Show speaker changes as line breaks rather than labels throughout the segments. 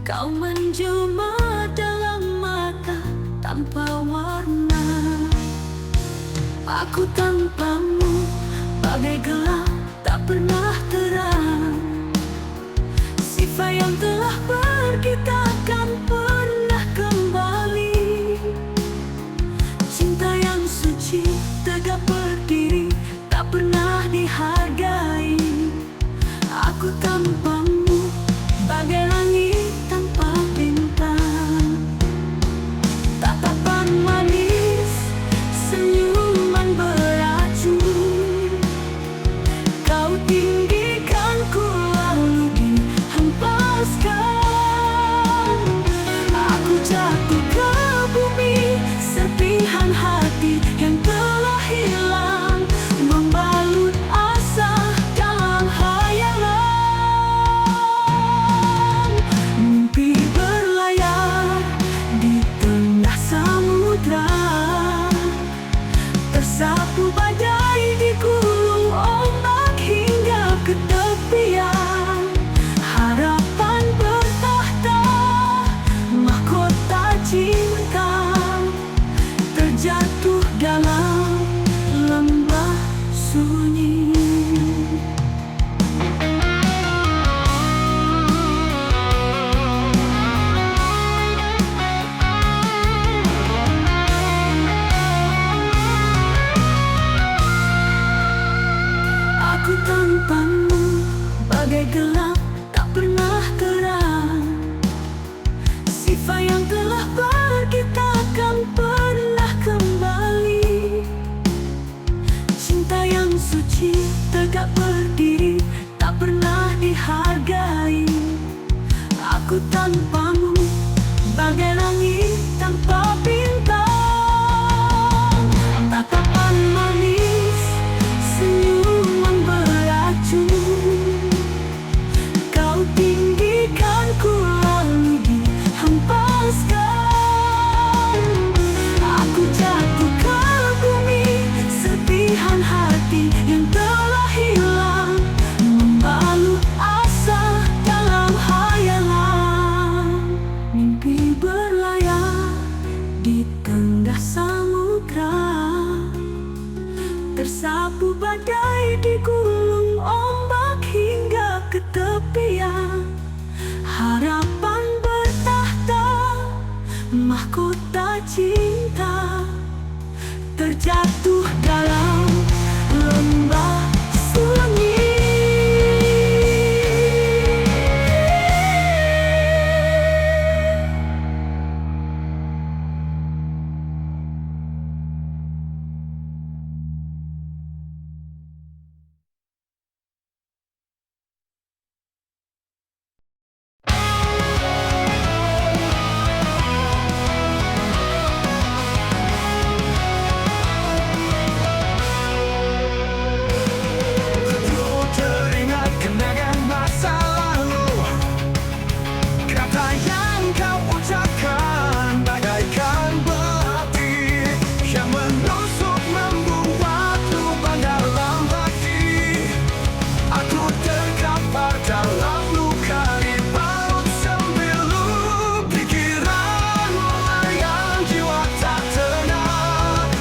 Kau menjelma dalam mata tanpa warna. Aku tanpamu bagai gelap tak pernah terang. Sifat yang telah pergi takkan pernah kembali. Cinta yang suci tegak berdiri tak pernah dihargai. Aku tanpamu bagai langit tanpa bintang. Tatapan manis, senyuman beracun. Kau tinggikan ku lalu dihempaskan. Aku jatuh ke bumi, serpihan hati yang telah hilang, membalut asa dalam hayalan. Mimpi berlayar di tengah samudra, tersapu badai, digulung ombak hingga ke tepian. Harapan bertahta, mahkota cinta, terjatuh dalam lembah sunyi. Aku tanpamu bagai gelap tak pernah terang. Sifat yang telah pergi takkan pernah kembali. Cinta yang suci tegak berdiri tak pernah dihargai. Aku tanpamu bagai langit tanpa bintang. Tatapan manis, senyuman beracun. Kau tinggikan ku lalu dihempaskan. Aku jatuh ke bumi, serpihan hati yang telah hilang, membalut asa dalam hayalan. Mimpi berlayar di tengah samudra, tersapu badai, digulung ombak hingga ke tepian. Harapan bertahta, mahkota cinta, terjatuh dalam lembah sunyi. Teringat kenangan masa lalu, kata yang kau ucapkan bagaikan belati yang menusuk membuat lubang dalam hati. Aku terkapar dalam luka dibalut sembilu. Pikiran melayang, jiwa tak tenang.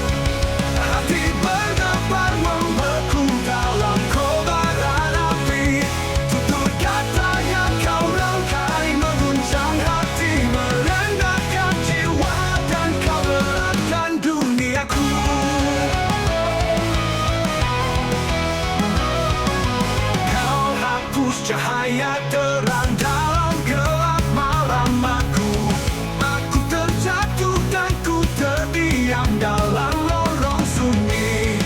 Hati berdebar membeku dalam kobaran api. Tutur kata yang kau rangkai mengguncang hati, merendahkan jiwa dan kau gelapkan duniaku. Kau hapus cahaya terang dalam gelap malam aku. Aku terjatuh dan ku terdiam dalam lorong sunyi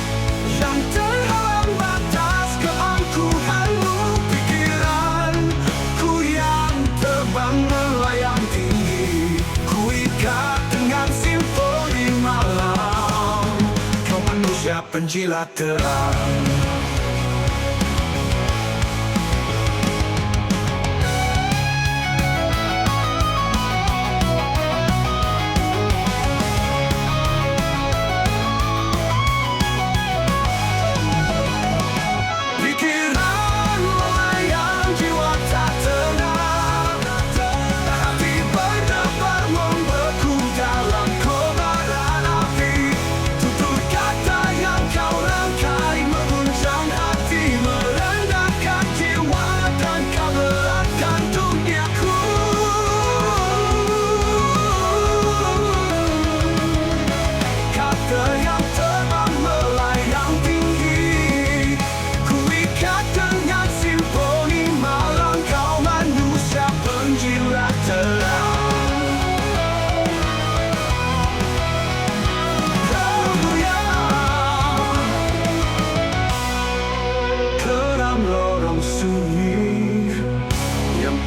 yang terhalang batas keangkuhanmu. Pikiranku yang terbang melayang tinggi, ku ikat dengan simfoni malam. Kau manusia penjilat terang. Pikiran melayang, jiwa tak tenang.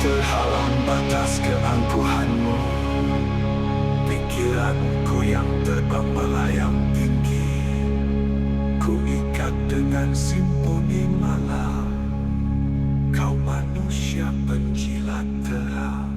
terhalang batas keangkuhanmu. Pikiranku yang terbang melayang tinggi, ku ikat dengan simfoni malam. Kau manusia penjilat terang.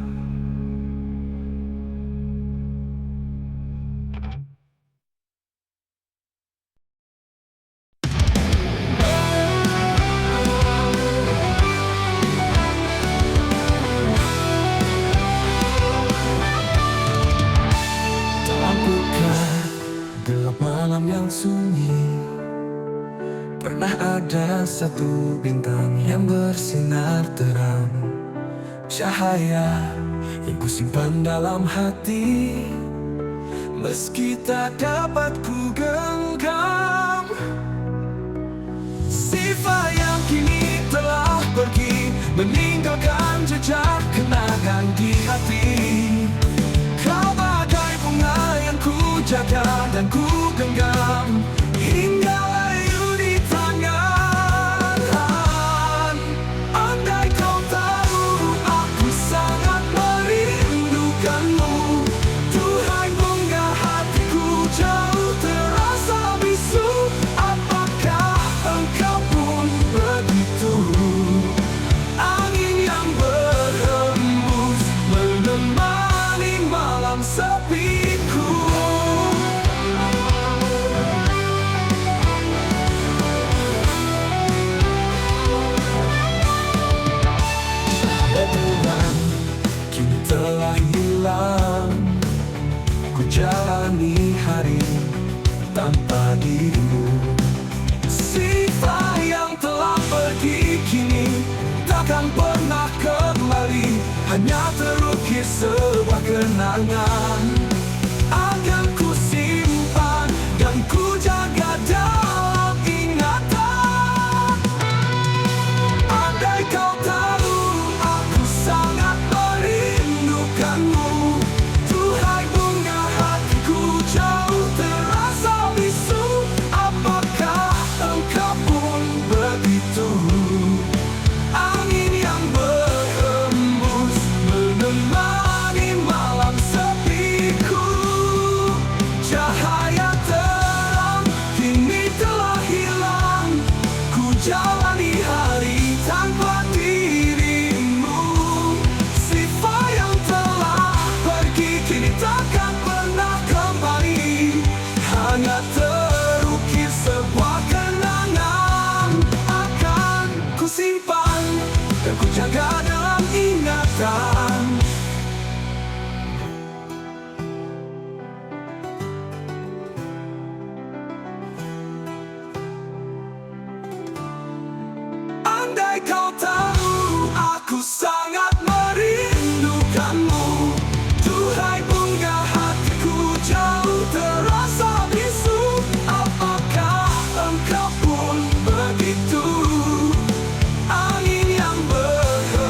Gelap malam yang sunyi, pernah ada satu bintang yang bersinar terang. Cahaya yang kusimpan dalam hati, meski tak dapat ku genggam. Sifat yang kini telah pergi, meninggalkan jejak kenangan di hati. Kau bagai bunga yang ku jaga dan ku genggam, hingga layu di tangan. Andai kau tahu, aku sangat merindukanmu. Tuhai bunga hatiku jauh terasa bisu. Apakah engkau pun begitu? Angin yang berhembus menemani malam sepiku. Bulan kini telah hilang, ku jalani hari tanpa dirimu. Sifat yang telah pergi kini takkan pernah kembali, hanya terukir sebuah kenangan. Akan ku simpan dan ku jaga dalam ingatan. Andai kau tahu, aku sangat merindukanmu. Tuhai bunga hatiku jauh terasa bisu. Apakah engkau pun begitu? Angin yang berhembus menemani malam sepiku. Cahaya terang kini telah hilang, ku jalani hari tanpa dirimu. Sifat yang telah pergi kini takkan pernah kembali, hanya terukir sebuah kenangan. Akan ku simpan dan ku jaga dalam ingatan. Andai kau tahu, aku sangat merindukanmu. Tuhai bunga hatiku jauh terasa bisu. Apakah engkau pun begitu? Angin yang berhembus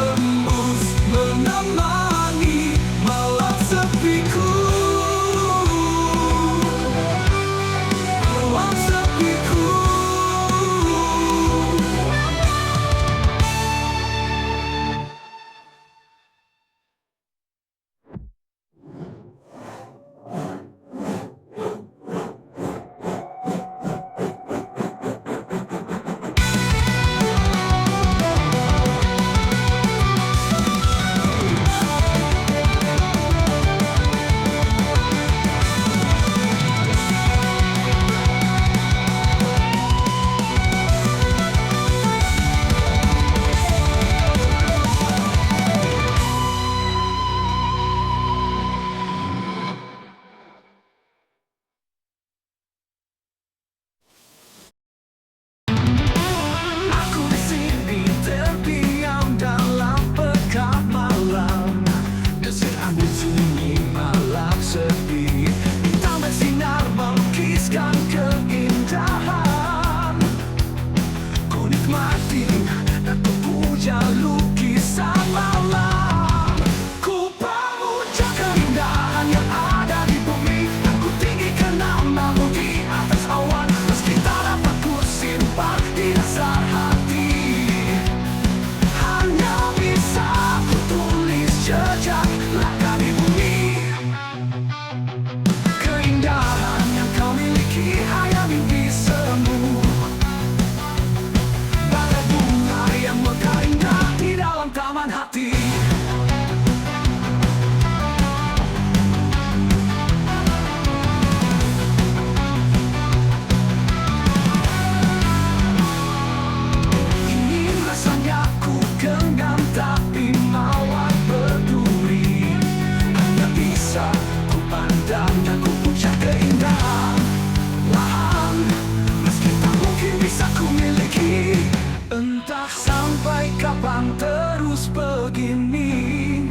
begini.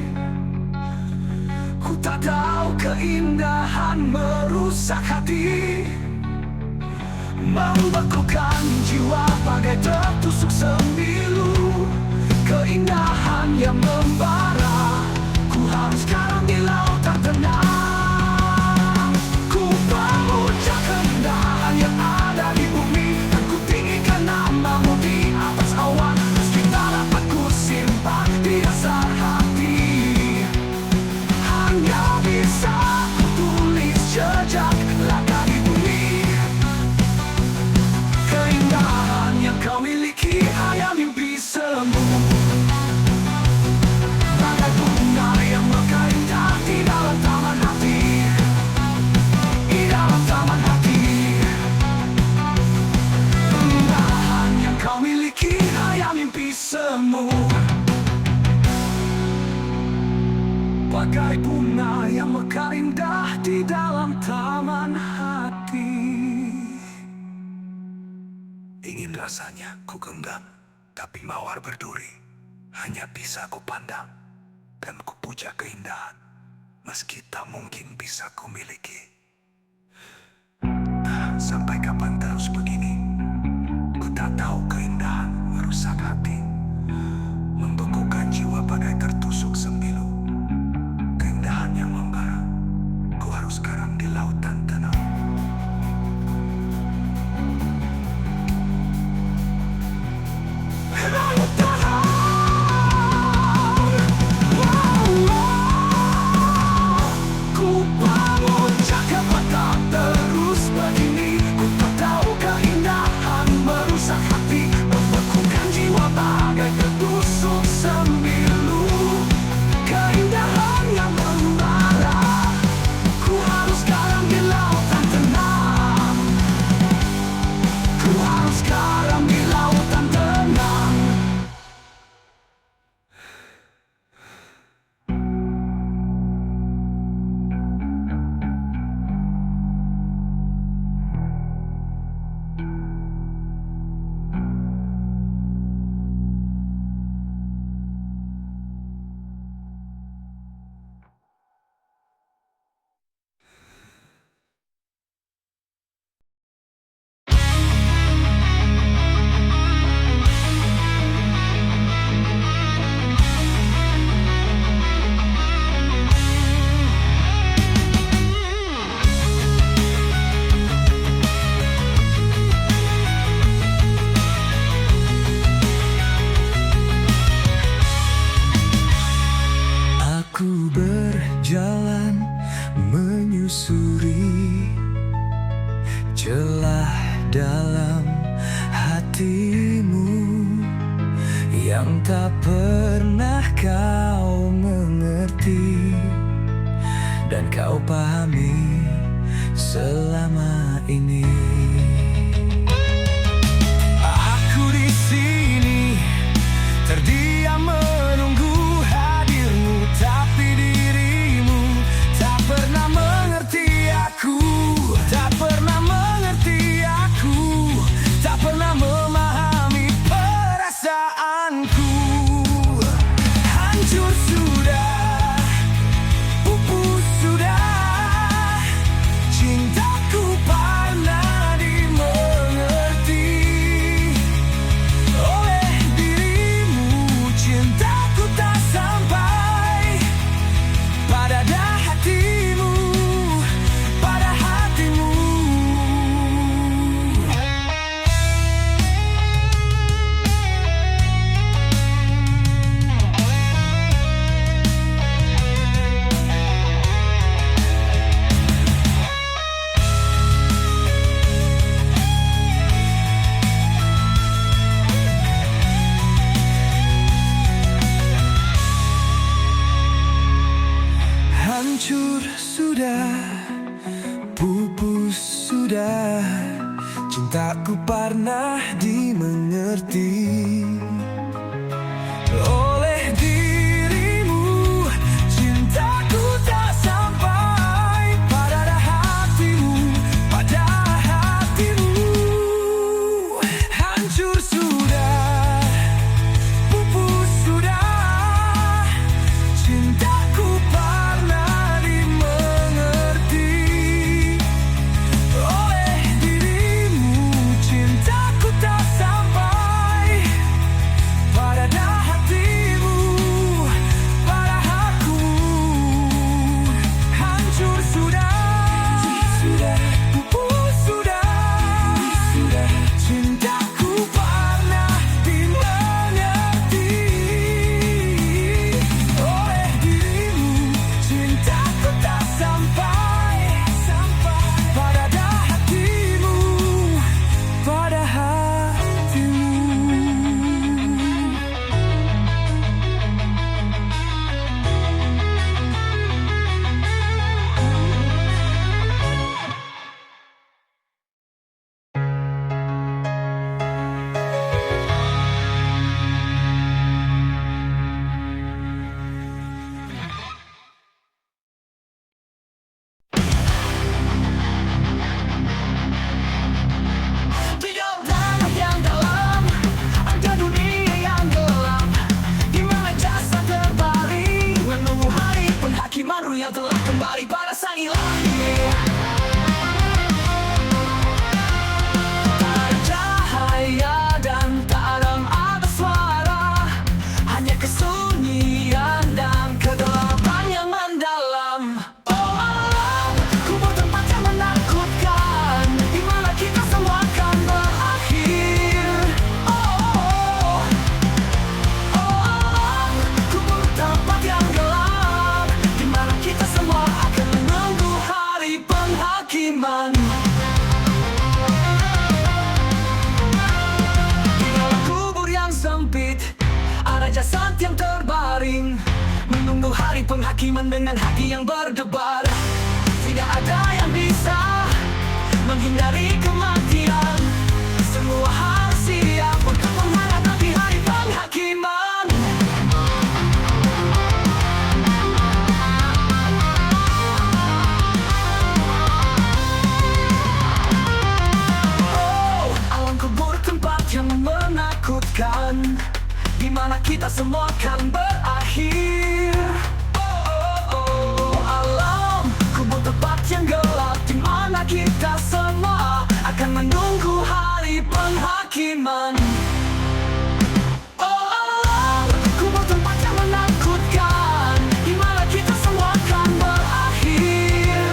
Ku tak tahu keindahan merusak hati, membekukan jiwa bagai tertusuk sembilu. Keindahan yang membara, ku harus sekarang di lautan tenang. Ku memuja keindahan yang ada di bumi, dan ku tinggikan namamu di atas awan. Meski tak dapat ku simpan di dasar hati, hanya bisa ku tulis jejak langkah di bumi. Keindahan yang kau miliki hanya mimpi semu, bagai bunga yang mekar indah di dalam taman hati, di dalam taman hati. Keindahan yang kau miliki hanya mimpi semu, bagai bunga yang mekar indah di dalam taman hati. Ingin rasanya ku genggam, tapi mawar berduri hanya bisa ku pandang, dan ku puja keindahan meski tak mungkin bisa ku miliki. Sampai kapan terus begini? Ku tak tahu keindahan merusak hati, membekukan jiwa bagai tertusuk sembilu. Keindahan yang membara, ku harus sekarang di lautan tenang. Sekarang di lautan tenang. Aku berjalan menyusuri celah dalam hatimu yang tak pernah kau mengerti dan kau pahami selama ini. Aku di sini terdiam menunggu hadirmu, tapi dirimu tak pernah mengerti aku, tak pernah mengerti aku, tak pernah memahami perasaanku. Hancur sudah, pupus sudah, cintaku pernah dimengerti oleh dirimu. Cintaku tak sampai pada hatimu, pada hatimu. Hancur sudah, pupus sudah, cintaku pernah dimengerti oleh dirimu. Cintaku tak sampai pada hatimu, pada hatimu. Hancur sudah, pupus sudah, hari penghakiman dengan hati yang berdebar. Tidak ada yang bisa menghindari kematian. Semua harus siap untuk menghadapi hari penghakiman. Oh, alam kubur tempat yang menakutkan, di mana kita semua akan berakhir. Alam kubur tempat yang gelap, di mana kita semua akan menunggu hari penghakiman. Oh, alam kubur tempat yang menakutkan, di mana kita semua akan berakhir.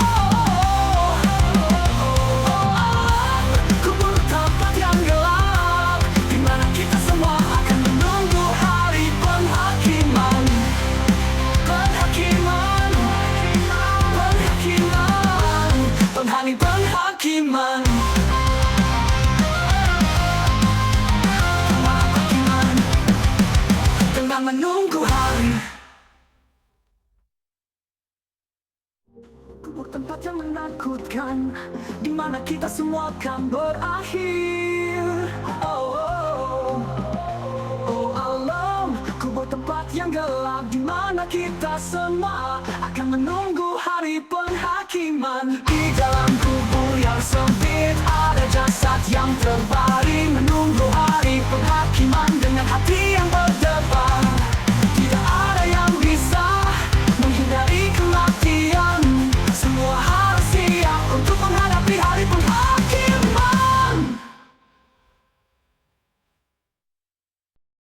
Alam kubur tempat yang gelap, di mana kita semua akan menunggu hari penghakiman. Penghakiman, penghari penghakiman. Penghakiman, tengah menunggu hari. Kubur tempat yang menakutkan, di mana kita semua akan berakhir. Oh, alam kubur tempat yang gelap, di mana kita semua akan menunggu hari penghakiman. Di dalam kubur yang sempit ada jasad yang terbaring, menunggu hari penghakiman dengan hati yang